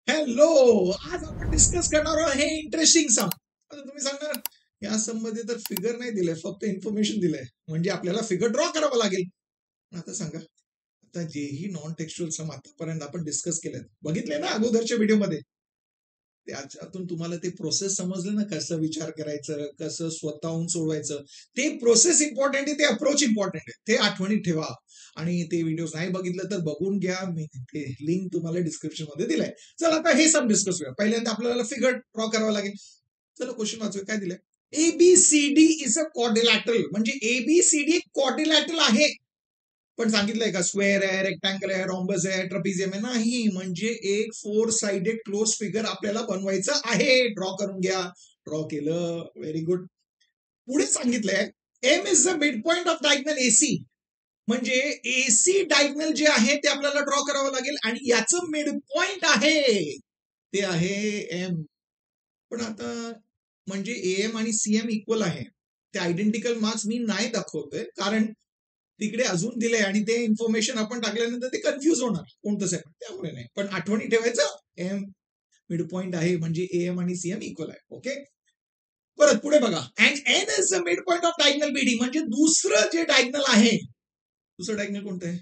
Hello. आज आपण discuss करणार आहोत हे इंटरेस्टिंग सम. आता तुम्ही सांगणार या सम मध्ये तर फिगर नाही दिलंय, फक्त इन्फॉर्मेशन दिलंय, म्हणजे आपल्याला फिगर ड्रॉ करावं लागेल. आता सांगा, आता जेही नॉन टेक्स्च्युअल सम आतापर्यंत आपण डिस्कस केलेत, बघितले ना अगोदरच्या व्हिडिओमध्ये, त्याच्यातून तुम्हाला ते प्रोसेस समजलं ना, कसं विचार करायचं, कसं स्वतःहून सोडवायचं. ते प्रोसेस इम्पॉर्टंट आहे, ते अप्रोच इम्पॉर्टंट आहे, ते आठवणीत ठेवा. आणि ते व्हिडिओ नाही बघितलं तर बघून घ्या, मी ते लिंक तुम्हाला डिस्क्रिप्शन मध्ये दिलाय. चला आता हे सम डिस्कस करूया. पहिल्यांदा आपल्याला फिगर ड्रॉ करावं लागेल. चला क्वेश्चन वाचूया. काय दिलंय? एबीसीडी इज अ क्वाड्रिलॅटरल, म्हणजे एबीसीडी क्वाड्रिलॅटरल आहे. पण सांगितलंय का स्क्वेअर आहे, रेक्टँगल आहे, रॉम्बस आहे, ट्रपिजियम आहे? नाही, म्हणजे एक 4 साइडेड क्लोज फिगर आपल्याला बनवायचं आहे. ड्रॉ करून घ्या. ड्रॉ केलं, व्हेरी गुड. पुढे सांगितलंय M is the mid point of diagonal AC, म्हणजे एसी डायगनल जे आहे ते आपल्याला ड्रॉ करावं लागेल, आणि याचं मिड पॉइंट आहे ते आहे एम. पण आता म्हणजे एएम आणि सीएम इक्वल आहे, ते आयडेंटिकल मार्क्स मी नाही दाखवतोय, कारण तिकडे अजून दिले आणि ते इन्फॉर्मेशन आपण टाकल्यानंतर ते कन्फ्युज होणार कोणतं सेगमेंट, त्यामुळे नाही. पण आठवणी ठेवायचं, एम मिड पॉइंट आहे म्हणजे एएम आणि सीएम इक्वल आहे. ओके, परत पुढे बघा. And N is the mid point of diagonal BD, म्हणजे दुसरं जे डायगनल आहे, दुसरं डायगनल कोणतं आहे?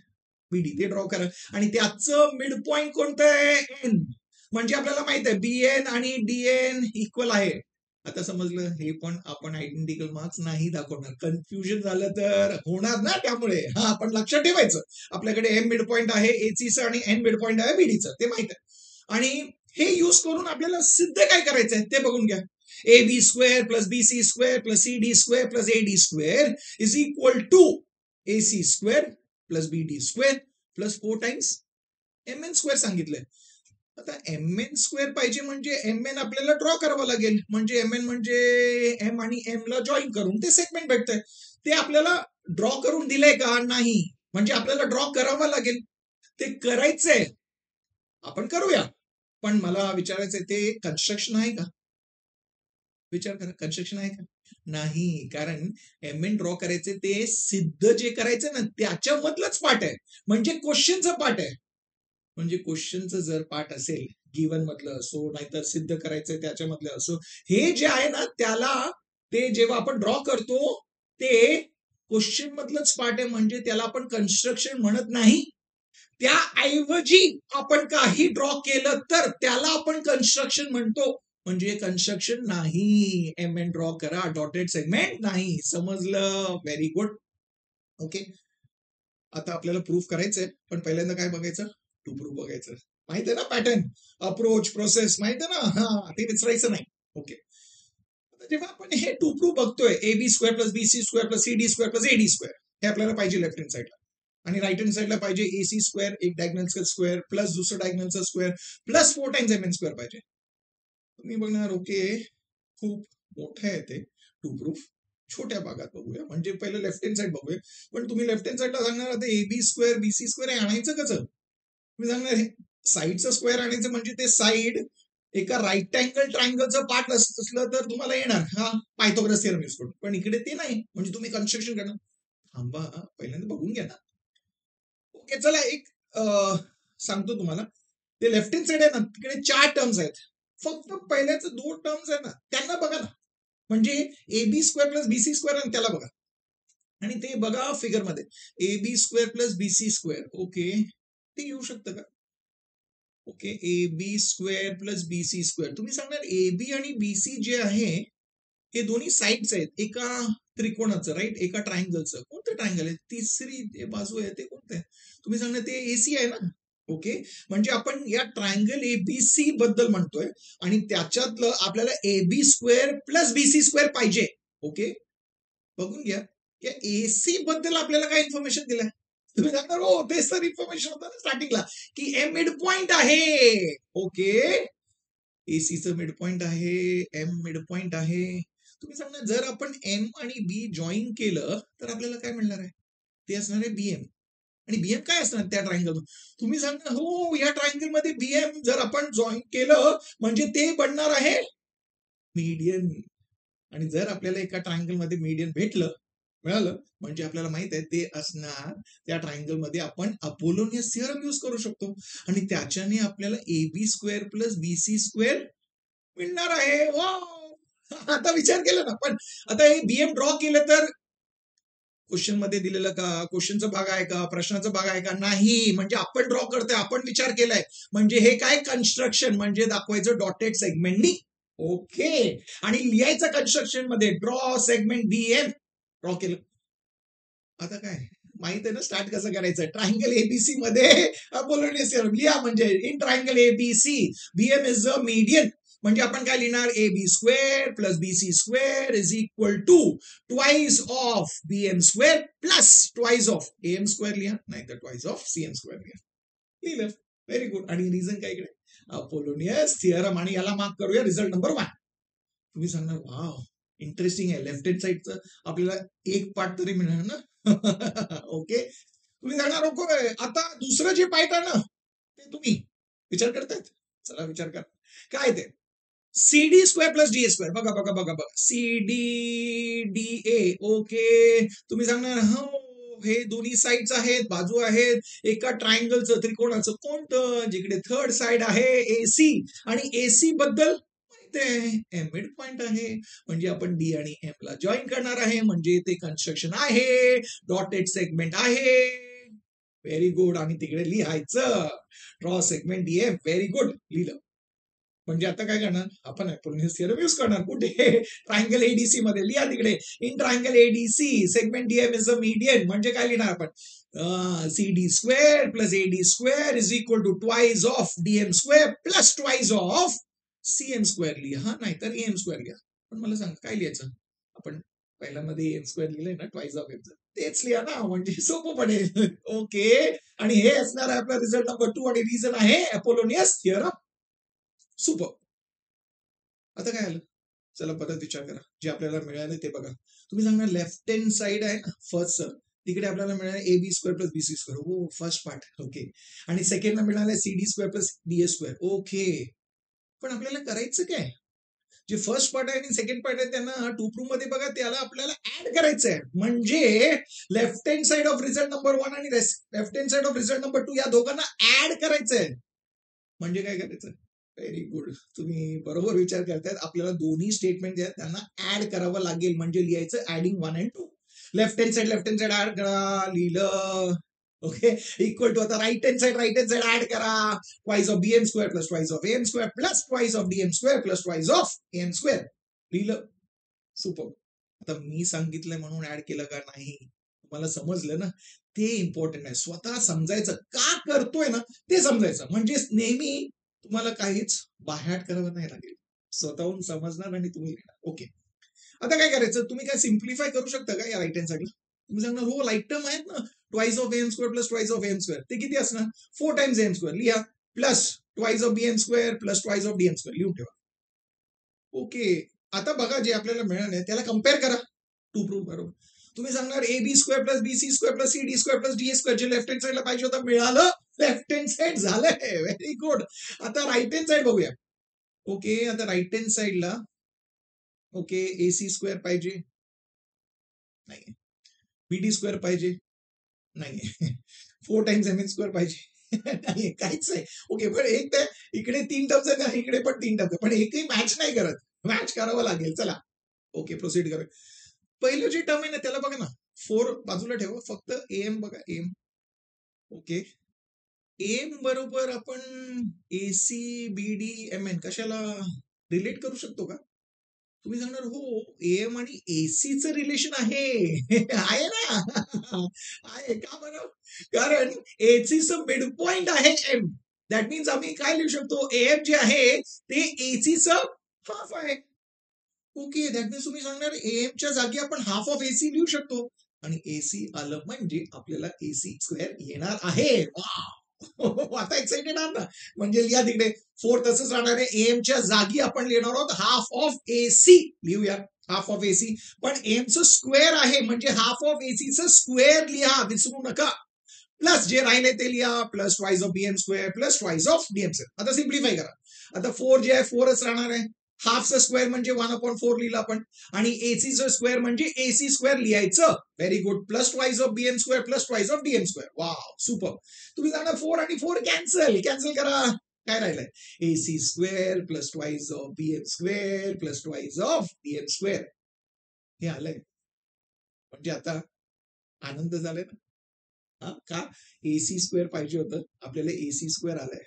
बीडी. ते ड्रॉ करा. आणि त्याचं मिड पॉइंट कोणतं आहे? एन. म्हणजे आपल्याला माहित आहे बीएन आणि डीएन इक्वल आहे. आता समजलं. हे पण आपण आयडेंटिकल मार्क्स नाही दाखवणार, कन्फ्युजन झालं तर होणार ना, त्यामुळे हा आपण लक्षात ठेवायचं. आपल्याकडे एम मिड पॉइंट आहे एसीचं आणि एन मिड पॉइंट आहे बीडीचं, ते माहित आहे. आणि हे यूज करून आपल्याला सिद्ध काय करायचंय ते बघून घ्या. A B square plus B C square plus C D square plus A D square is equal to A C square plus B D square plus 4 times M N square सांगितलंय. आता एम एन स्क्वेअर पाहिजे, म्हणजे M N आपल्याला draw करावं लागेल. म्हणजे M N म्हणजे M आणि एम ला जॉईन करून ते सेगमेंट भेटतंय. ते आपल्याला ड्रॉ करून दिलंय का? नाही, म्हणजे आपल्याला ड्रॉ करावं लागेल. ते करायचंय, आपण करूया. पण मला विचारायचंय, ते कन्स्ट्रक्शन आहे का? विचार करा, कन्स्ट्रक्शन आहे का? नाही, कारण एम एन ड्रॉ करायचे ते सिद्ध जे करायचं ना त्याच्यामधलंच पार्ट आहे, म्हणजे क्वेश्चनचं पार्ट आहे. म्हणजे क्वेश्चनचं जर पार्ट असेल, गिवन मधलं असो नाहीतर सिद्ध करायचंय त्याच्यामधलं असो, हे जे आहे ना त्याला, ते जेव्हा आपण ड्रॉ करतो ते क्वेश्चन मधलंच पार्ट आहे, म्हणजे त्याला आपण कन्स्ट्रक्शन म्हणत नाही. त्याऐवजी आपण काही ड्रॉ केलं तर त्याला आपण कन्स्ट्रक्शन म्हणतो, म्हणजे कन्स्ट्रक्शन नाही. एम एन ड्रॉ करा, डॉटेड सेगमेंट नाही. समजलं? Very good. ओके, आता आपल्याला प्रूफ करायचंय, पण पहिल्यांदा काय बघायचं? टू प्रूफ बघायचं. माहित आहे ना पॅटर्न, अप्रोच, प्रोसेस माहित आहे ना, हा ते विसरायचं नाही. ओके, जेव्हा आपण हे टू प्रूफ बघतोय, A B square plus B C square plus C D square plus A D square, हे आपल्याला पाहिजे लेफ्ट हँड साईडला, आणि राईट हँड साईडला पाहिजे ए सी स्क्वेअर, एक डायगनलचा स्क्वेअर प्लस दुसरं डायगनलचा square plus 4 times M N square पाहिजे. तुम्ही बघणार ओके खूप मोठं आहे ते टू प्रूफ, छोट्या भागात बघूया. म्हणजे पहिले लेफ्ट हँड साईड बघूया. पण तुम्ही लेफ्ट हँड साईडला सांगणार आता A B square B C square आणायचं कसं? तुम्ही सांगणार साईडचं स्क्वेअर आणायचं, म्हणजे ते साईड एका राईट अँगल ट्रायंगलचं पार्ट असलं तर तुम्हाला येणार हा पायथागोरस थिअरम यूज करून. पण इकडे ते नाही, म्हणजे तुम्ही कन्स्ट्रक्शन करणार. थांबा, पहिल्यांदा बघून घ्या ना. ओके, चला एक सांगतो तुम्हाला. ते लेफ्ट हँड साईड आहे ना, तिकडे 4 टर्म्स आहेत. फक्त पहिल्याच 2 टर्म्स आहेत ना त्यांना बघा ना, म्हणजे A B square plus B C square, आणि त्याला बघा, आणि ते बघा फिगर मध्ये A B square plus B C square. Okay, ते येऊ शकतं का? Okay, A B square plus B C square. तुम्ही सांगणार ए बी आणि बी सी जे आहे हे दोन्ही साइड्स आहेत एका त्रिकोणाचं, राईट, एका ट्रायंगलचं. कोणतं ट्रायंगल आहे? तिसरी बाजू आहे ते कोणतं आहे? तुम्ही सांगणार ते एसी आहे ना. ओके, म्हणजे आपण या ट्रायंगल एबीसी बद्दल म्हणतोय, आणि त्याच्यातलं आपल्याला A B square plus B C square पाहिजे. ओके, बघून घ्या या एसी बद्दल आपल्याला काय इन्फॉर्मेशन दिलंय. तुम्ही सांगणार हो तेच तर इन्फॉर्मेशन होतं ना स्टार्टिंगला, की एम मिड पॉइंट आहे. ओके, एसीचं मिड पॉइंट आहे, एम मिड पॉइंट आहे. तुम्ही सांगणार जर आपण एम आणि बी जॉईन केलं तर आपल्याला काय मिळणार आहे? ते असणार आहे बीएम. आणि बीएम काय असणार त्या ट्रायंगल? तुम्ही सांगणार हो या ट्रायंगल मध्ये बीएम जर आपण जॉईन केलं म्हणजे ते बनणार आहे मीडियन. आणि जर आपल्याला एका ट्रायंगल मध्ये मीडियन भेटलं मिळालं. म्हणजे आपल्याला माहित आहे ते असणार त्या ट्रायंगल मध्ये आपण अपोलोनियस थिअरम यूज करू शकतो आणि त्याच्याने आपल्याला AB square plus BC square मिळणार आहे. आता विचार केला ना, पण आता हे BM ड्रॉ केलं तर क्वेश्चन मध्ये दिलेलं का, क्वेश्चनचा भाग आहे का, प्रश्नाचा भाग आहे का, नाही. म्हणजे आपण ड्रॉ करतोय, आपण विचार केलाय. म्हणजे हे काय कन्स्ट्रक्शन म्हणजे दाखवायचं डॉटेड सेगमेंटनी. ओके. आणि लिहायचं कन्स्ट्रक्शन मध्ये ड्रॉ सेगमेंट BM ड्रॉ केलं. आता काय माहित आहे ना स्टार्ट कसं करायचं. ट्रायंगल एबीसी मध्ये अपोलोनियस थिअरम लिहा. म्हणजे in triangle ABC BM is a median. म्हणजे आपण काय लिहिणार, AB square plus BC square is equal to twice of BM square plus twice of AM square लिहा, नाही तर ट्वाइस ऑफ CM स्क्वेअर लिहा. लिहिलं. Very good. आणि रिझन काय इकडे अपोलोनियस थिअरम. आणि याला मार्क करूया रिझल्ट नंबर 1. तुम्ही सांगणार वाव इंटरेस्टिंग आहे. लेफ्ट हँड साईडचं आपल्याला एक पार्ट तरी मिळणार ना. ओके. तुम्ही सांगणार ओके आता दुसरं जे पार्ट आहे ना ते तुम्ही विचार करतायत. चला विचार करा काय ते. CD square plus DA square. बघा बघा बघा बघा CDDA. ओके. तुम्ही सांगणार हो हे दोन्ही साइड्स आहेत, बाजू आहेत एका ट्रायंगलचं, त्रिकोणाचं. कोणतं, जिकडे थर्ड साइड आहे AC. आणि AC बद्दल मिड पॉइंट आहे. म्हणजे आपण D आणि M ला जॉईन करणार आहे. म्हणजे ते कन्स्ट्रक्शन आहे, डॉटेड सेगमेंट आहे. Very good. आणि तिकडे लिहायचं draw segment DM. Very good. लिहिलं. म्हणजे आता काय करणार आपण अपोलोनियस थिअरम यूज करणार. कुठे, ट्रायंगल एडीसी मध्ये. लिहा तिकडे in triangle ADC segment DM is a median. म्हणजे काय लिहिणार आपण, CD square plus AD square is equal to twice of DM square plus twice of CM square लिहा, नाहीतर AM स्क्वेअर लिहा. पण मला सांग काय लिहायचं. आपण पहिल्यामध्ये AM स्क्वेअर लिहिलंय ना, ट्वाइस ऑफ M तेच लिहा ना, म्हणजे सोपं पडेल. ओके. आणि हे असणार आहे आपला रिझल्ट नंबर 2 आणि रिझन आहे अपोलोनियस थिअरम. सुपर. आता काय आलं, चला परत विचार करा. जे आपल्याला मिळालं ते बघा. तुम्ही सांगणार लेफ्ट हँड साइड आहे ना फर्स्ट सर, तिकडे आपल्याला मिळालं AB square plus BC square. हो फर्स्ट पार्ट. ओके. आणि सेकंड ला मिळालं CD square plus DA square. Okay. पण आपल्याला करायचं काय, जे फर्स्ट पार्ट आहे आणि सेकंड पार्ट आहे त्यांना टू प्रूफ मध्ये बघा, त्याला आपल्याला ऍड करायचं आहे. म्हणजे left hand side of result number 1 आणि left hand side of result number 2 या दोघांना ऍड करायचं आहे. म्हणजे काय करायचं. Very good. तुम्ही बरोबर विचार करतायत. आपल्याला दोन्ही स्टेटमेंट जे आहेत त्यांना ऍड करावं लागेल. म्हणजे लिहायचं adding 1 and 2. Left hand side add करा. लिहिलं. ओके. इक्वल टू आता राईट हँड साइड ऍड करा. Twice of BM square plus twice of AM square plus twice of DM square plus twice of AM square. लिहिलं. Super. आता मी सांगितलंय म्हणून ऍड केलं का नाही, तुम्हाला समजलं ना, ते इम्पॉर्टंट आहे. स्वतः समजायचं का करतोय ना ते समजायचं. म्हणजे नेहमी तुम्हाला काहीच बाहेर करावं नाही लागेल. स्वतःहून समजणार आणि तुम्ही लिहिणार. ओके. आता काय करायचं, तुम्ही काय सिम्प्लिफाय करू शकता का या राईट हँड साइडला. तुम्ही सांगणार हो लाईट टर्म आहेत ना, twice of AM square plus twice of AM square. ते किती असणार 4 टाइम्स AM स्क्वेअर. लिहा. Plus twice of BM square plus twice of DM square. लिहून ठेवा. ओके. आता बघा जे आपल्याला मिळालं त्याला कम्पेअर करा टू प्रूफ. बरोबर. तुम्ही सांगणार AB square plus BC square plus CD square plus DA square. जे लेफ्ट हँड साइडला पाहिजे होतं मिळालं. लेफ्ट हँड साइड झालंय. Very good. आता राईट हँड साइड बघूया. ओके. आता राईट हँड साइडला ओके AC स्क्वेअर पाहिजे नाही, BD स्क्वेअर पाहिजे नाही, 4 टाइम्स MN स्क्वेअर पाहिजे नाही, काहीच नाही. ओके. पण एक तर इकडे 3 टर्म्स आहे ना, इकडे पण 3 टर्म्स आहे, पण एकही मॅच नाही करत. मॅच करावं लागेल. चला ओके प्रोसीड करूया. पहिलं जे टर्म आहे ना त्याला बघा ना 4 बाजूला ठेवा. फक्त AM बघा. AM. ओके. AM बरोबर आपण AC BD MN कशाला रिलेट करू शकतो का. तुम्ही सांगणार हो AM आणि ACचं रिलेशन आहे. आहे ना. आहे का बरं, कारण ACचं मिड पॉइंट आहे M. दॅट मीन्स आम्ही काय लिहू शकतो, AM जे आहे ते ACचं हाफ आहे. ओके. दॅट मीन्स तुम्ही सांगणार AM च्या जागी आपण हाफ ऑफ AC लिहू शकतो. आणि AC आलं म्हणजे आपल्याला AC स्क्वेअर येणार आहे. आता एक्साइटेड आहात ना. म्हणजे लिहा तिकडे 4 तसंच राहणार आहे. AM च्या जागी आपण लिहिणार आहोत हाफ ऑफ AC. लिहूया हाफ ऑफ AC. पण AMचं स्क्वेअर आहे म्हणजे हाफ ऑफ ACचं स्क्वेअर लिहा, विसरू नका. प्लस जे राहिले ते लिहा. Plus twice of BM square plus twice of DM square. आता सिम्प्लिफाय करा. आता 4 जे आहे 4च राहणार आहे. हाफचा स्क्वेअर म्हणजे 1/4 लिहिलं आपण आणि एसीचा स्क्वेअर म्हणजे एसी स्क्वेअर लिहायचं. Very good. Plus twice of BN square plus twice of DN square. Wow super. तुम्ही सांगा 4 आणि 4 कॅन्सल करा. काय राहिलंय AC square plus twice of BN square plus twice of DN square. हे आलंय म्हणजे आता आनंद झालाय ना. का एसी स्क्वेअर पाहिजे होतं आपल्याला एसी स्क्वेअर आलाय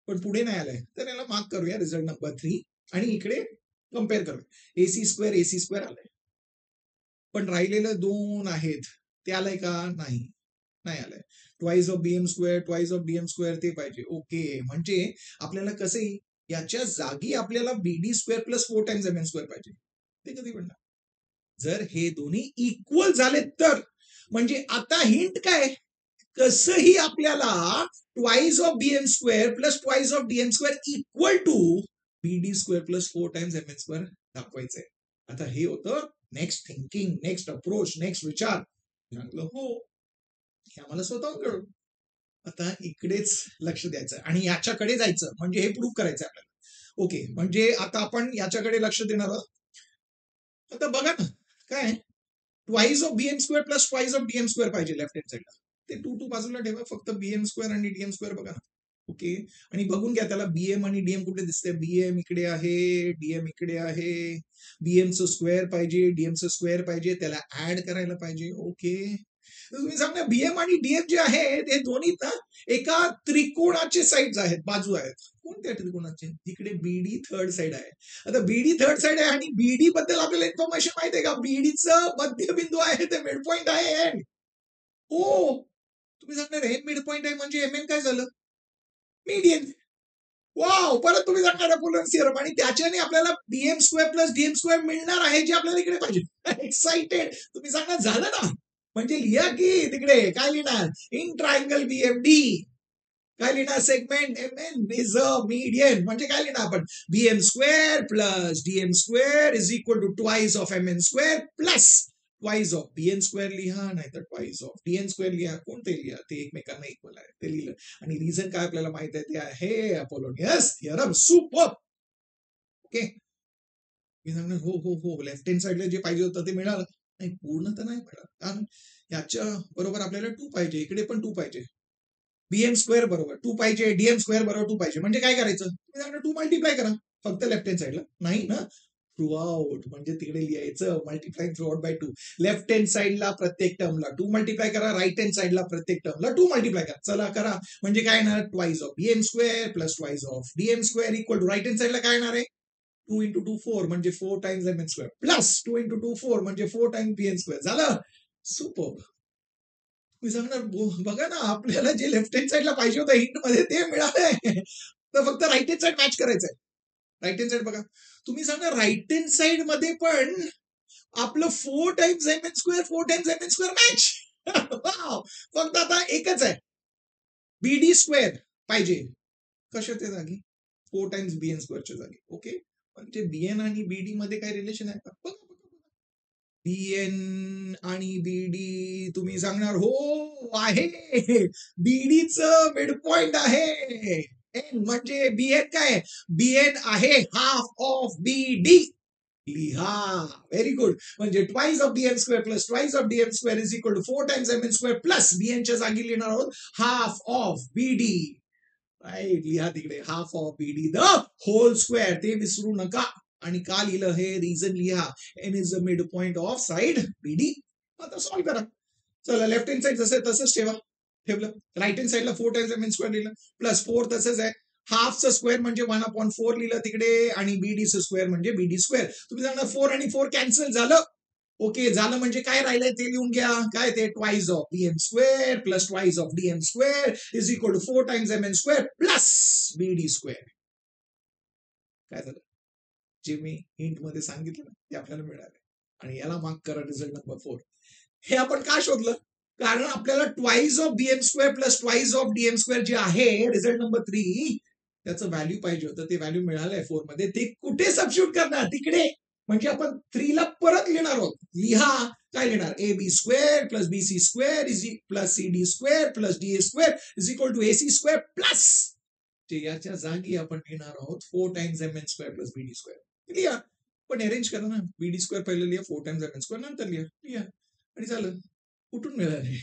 पण पुढे नाही आलाय तर याला मार्क करूया रिझल्ट नंबर 3 आणि इकडे कम्पेअर करूया एसी स्क्वेअर आलाय पण राहिलेलं 2 आहेत ते आलंय का नाही नाही आलंय. Twice of BM square twice of DM square ते पाहिजे. ओके म्हणजे आपल्याला कसे याच्या जागी आपल्याला BD square plus 4 times MN square पाहिजे. ते कधी बनणार जर हे दोन्ही इक्वल झाले तर. म्हणजे आता हिंट काय कसंही आपल्याला twice of BM square plus twice of DM square equal to BD square plus 4 times MN square दाखवायचंय. आता हे होतं next thinking next approach next विचार. हो हे आम्हाला स्वतःहून कळू. आता इकडेच लक्ष द्यायचं आणि याच्याकडे जायचं म्हणजे हे प्रूव्ह करायचं आपल्याला. ओके म्हणजे आता आपण याच्याकडे लक्ष देणार आहोत. आता बघा ना काय twice of BM square plus twice of DM square पाहिजे लेफ्ट हँड साईडला. ते 2 बाजूला ठेवा फक्त बीएम स्क्वेअर आणि डीएम स्क्वेअर बघा ना. ओके आणि बघून घ्या त्याला बीएम आणि डीएम कुठे दिसते. बीएम इकडे आहे डीएम इकडे आहे. बीएमचं स्क्वेअर पाहिजे डीएमचं स्क्वेअर पाहिजे त्याला ऍड करायला पाहिजे. ओके तुम्ही सांगा बीएम आणि डीएम जे आहे ते दोन्ही ना एका त्रिकोणाचे साईड आहेत बाजू आहेत. कोणत्या त्रिकोणाचे तिकडे बीडी थर्ड साइड आहे. आता बीडी थर्ड साइड आहे आणि बीडी बद्दल आपल्याला इन्फॉर्मेशन माहिती आहे का बीडीचं मध्यबिंदू आहे ते मिड पॉइंट आहे. हो तुम्ही सांगणार हे मिड पॉइंट आहे म्हणजे एमएन काय झालं मीडियन. वाव परत तुम्ही सांगणार अपोलॉन थिअरम आणि त्याच्याने आपल्याला BM square plus DM square मिळणार आहे जे आपल्याला इकडे पाहिजे. एक्साइटेड तुम्ही सांगणार झालं ना म्हणजे लिहा की तिकडे काय लिहिणार इन ट्रायंगल बीएमडी काय लिहिणार segment M N is a median म्हणजे काय लिहिणार आपण BM square plus DM square is equal to twice of M N square plus twice of BN square लिहा नाहीतर ट्वाइस ऑफ डीएन स्क्वेअर लिहा कोणते लिहा ते एकमेकांना इक्वल आहे ते लिहिलं. आणि रिझन काय आपल्याला माहित आहे ते आहे अपोलोनियस थिअरम. सुपर. ओके मी सांगणार हो हो हो लेफ्ट हँड साइडला जे पाहिजे होतं ते मिळालं नाही पूर्ण तर नाही मिळालं कारण याच्या बरोबर आपल्याला 2 पाहिजे इकडे पण 2 पाहिजे. बीएम स्क्वेअर बरोबर 2 पाहिजे डीएम स्क्वेअर बरोबर 2 पाहिजे म्हणजे काय करायचं तुम्ही सांगणार 2 मल्टिप्लाय करा फक्त लेफ्ट हँड साइडला नाही ना थ्रू आउट म्हणजे तिकडे लिहायचं multiply through out by 2. Left hand साइडला प्रत्येक टर्मला 2 मल्टिप्लाय करा राईट हँड साइडला प्रत्येक टर्मला 2 मल्टिप्लाय करा. चला करा म्हणजे काय येणार twice of BM square plus twice of DM square equal to right hand साइडला काय येणार आहे 2 into 2 4 म्हणजे 4 times M N square plus 2 into 2 4 म्हणजे 4 टाइम्स बीएन स्क्वेअर. झालं सुपर. मी सांगणार बघा ना आपल्याला जे लेफ्ट हँड साइडला पाहिजे होतं हिंट मध्ये ते मिळालंय तर फक्त राईट हँड साइड मॅच करायचंय. राईट हँड साइड बघा तुम्ही सांगा राईट हँड साइड मध्ये पण आपलं 4 times M N square 4 times M N square match. फक्त आता एकच आहे बीडी स्क्वेअर पाहिजे कशाच्या जागी 4 टाइम्स बीएन स्क्वेअरच्या जागी. ओके म्हणजे बीएन आणि बीडी मध्ये काय रिलेशन आहे का बीएन आणि बीडी तुम्ही सांगणार हो आहे बीडीचं मिड पॉइंट आहे एन म्हणजे बीएन काय बीएन आहे हाफ ऑफ बीडी लिहा. व्हेरी गुड म्हणजे twice of BN square plus twice of DM square is equal to 4 times M N square plus बीएनच्या जागी लिहिणार आहोत हाफ ऑफ बीडी. राईट लिहा तिकडे half of BD the whole square ते विसरू नका. आणि का लिहिलं हे रिझन लिहा N is the mid point of side बीडी. आता सॉल्व्ह करा. चला लेफ्ट हँड साइड जसं तसंच ठेवलं राईट हँड साइडला 4 टाइम्स एम एन स्क्वेअर लिहिलं प्लस 4 तसंच आहे हाफचं स्क्वेअर म्हणजे 1/4 लिहिलं तिकडे आणि बीडीचं स्क्वेअर म्हणजे बीडी स्क्वेअर. तुम्ही सांगणार 4 आणि 4 कॅन्सल झालं. ओके झालं म्हणजे काय राहिलंय ते लिहून घ्या काय ते twice of BM square plus twice of DM square is equal to 4 times M N square plus BD square. काय झालं जे मी हिंट मध्ये सांगितलं ना ते आपल्याला मिळाले आणि याला मार्क करा रिझल्ट नंबर 4. हे आपण का शोधलं कारण आपल्याला twice of BM square plus twice of DM square जे आहे रिझल्ट नंबर 3 त्याचं व्हॅल्यू पाहिजे होतं ते व्हॅल्यू मिळालंय 4 मध्ये ते कुठे सबस्टिट्यूट करणार तिकडे म्हणजे आपण 3 ला परत लिहिणार आहोत. लिहा काय लिहिणार A B square plus B C square is plus C D square plus D A square is equal to AC square plus याच्या जागी आपण लिहिणार आहोत 4 times M N square plus BD square. लिहा. पण अरेंज करा ना. BD² पहिलं लिहा, 4 टाइम्स MN² नंतर लिहा आणि झालं. कुठून मिळाले?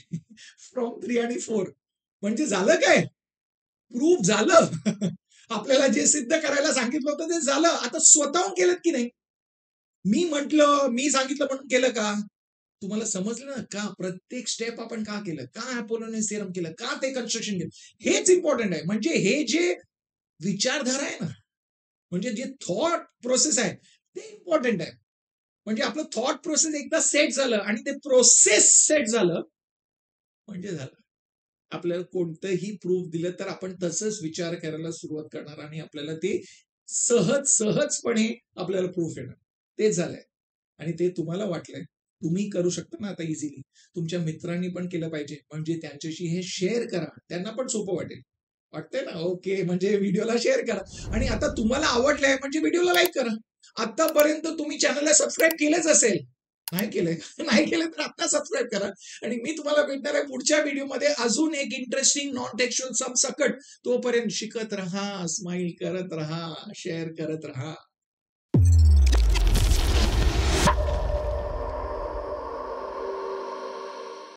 फ्रॉम 3 आणि 4 म्हणजे झालं काय? प्रूफ झालं. आपल्याला जे सिद्ध करायला सांगितलं होतं ते झालं. आता स्वतःहून केलं की नाही? मी सांगितलं म्हणून केलं का? तुम्हाला समजलं ना का प्रत्येक स्टेप आपण का केलं? का अपोलोनियस थिअरम केलं? का ते कन्स्ट्रक्शन केलं? हेच इम्पॉर्टंट आहे. म्हणजे हे जे विचारधारा आहे ना, म्हणजे जे थॉट प्रोसेस आहे ते इम्पॉर्टंट आहे. म्हणजे आपलं थॉट प्रोसेस एकदा सेट झालं आणि ते प्रोसेस सेट झालं म्हणजे झालं. आपल्याला कोणतंही प्रूफ दिलं तर आपण तसंच विचार करायला सुरुवात करणार आणि आपल्याला ते सहजपणे आपल्याला प्रूफ येणार. तेच झालंय आणि ते तुम्हाला वाटलंय. तुम्ही करू शकता ना आता इझिली. तुमच्या मित्रांनी पण केलं पाहिजे. म्हणजे त्यांच्याशी हे शेअर करा. त्यांना पण सोपं वाटेल. वाटतंय ना? ओके. म्हणजे व्हिडिओला शेअर करा आणि आता तुम्हाला आवडलंय म्हणजे व्हिडिओला लाईक करा. आतापर्यंत तुम्ही चॅनलला सबस्क्राईब केलंच असेल. नाही केलंय का? नाही केलं तर आता सबस्क्राईब करा आणि मी तुम्हाला भेटणार आहे पुढच्या व्हिडिओमध्ये अजून एक इंटरेस्टिंग नॉन टेक्स्च्युअल सम सकट. तोपर्यंत शिकत राहा, स्माईल करत राहा, शेअर करत राहा.